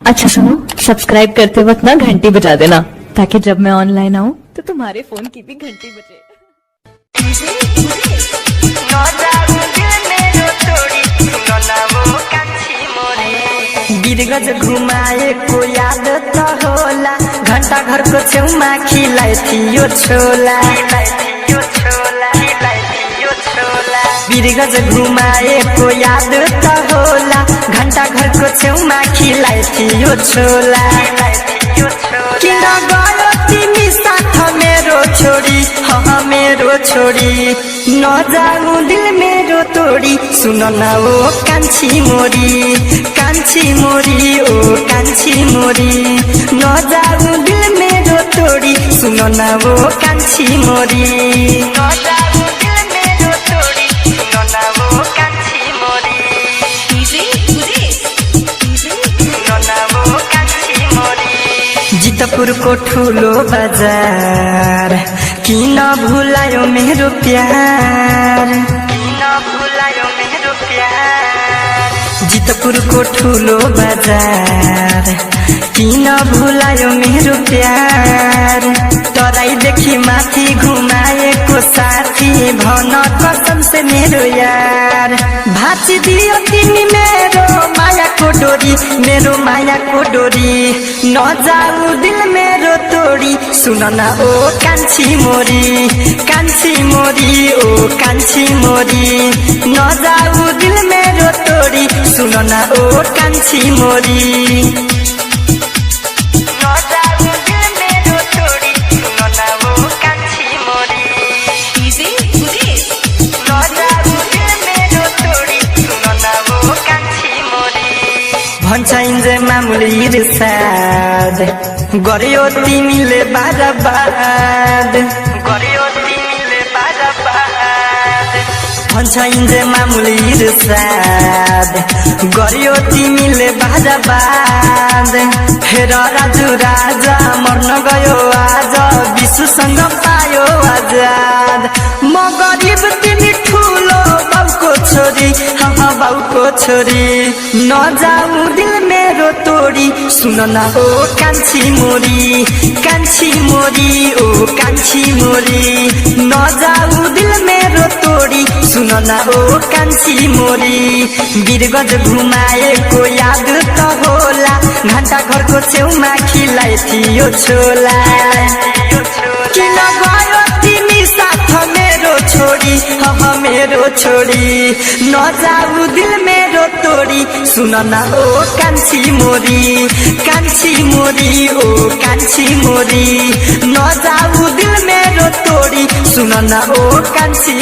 अच्छा सुनो, सब्सक्राइब करते वक्त ना घंटी बजा देना ताकि जब मैं ऑनलाइन आऊँ तो तुम्हारे फोन की भी घंटी बजे। गिरगज घुमाए को याद तो होला, घंटा घर को छेउमा खिलाए थियो छोला। गिरगज घुमाए को याद तो होला, घंटा घर को छेउमा खिलाए थियो छोला। किन गयो तिमी साथ मेरो छोरी, हाँ मेरो छोरी, नजाऊ दिल मेरो तोडी। सुन न ओ कान्छी मोरी, कान्छी मोरी, ओ कान्छी मोरी, नजाऊ दिल मेरो तोडी। सुन न ओ कान्छी मोरी, नजाऊ दिल मेरो तोडी। सुन न ओ कान्छी मोरी, सुन न ओ कान्छी मोरी। जितपुर को ठुलो बजार किन भुलायो मेरो प्यार, किन भुलायो मेरो प्यार। जितपुर को ठुलो बजार किन भुलायो मेरो प्यार। तराईदेखि माथि घुमाएको साथी भन कसम से मेरो यार। भाँचिदियो तिमी मेरो मायाको डोरी, मेरो मायाको डोरी, नजाऊ दिल मेरो तोडी। सुन न ओ कान्छी मोरी, कान्छी मोरी, ओ कान्छी मोरी, नजाऊ दिल मेरो तोडी। सुन न ओ कान्छी मोरी, भन्छाइन्छ मामुली इर्साद गर्यो तिमीले बारबाद, गर्यो तिमीले बारबाद। भन्छाइन्छ मामुली इर्साद गर्यो तिमीले बारबाद। हेर राजु राजा मर्न गयो आज, विशुसँग पायो आजाद। म गरिब तिमी ठुलो बाउको छोरी, हाँ बाउको छोरी, नजाऊ दिल मेरो तोडी। सुन न ओ कान्छी मोरी, कान्छी मोरी, ओ कान्छी मोरी, नजाऊ दिल मेरो तोडी। सुन न ओ कान्छी मोरी। गिरगज घुमाएको याद त होला, घण्टा घरको छेउमा खिलाए थियो छोला। किन गयो तिमी साथ मेरो छोरी, हाँ मेरो छोरी, नजाऊ दिल मेरो तोडी। सुन न ओ कान्छी मोरी, कान्छी मोरी, ओ कान्छी मोरी, नजाऊ दिल मेरो तोडी। सुन न ओ कान्छी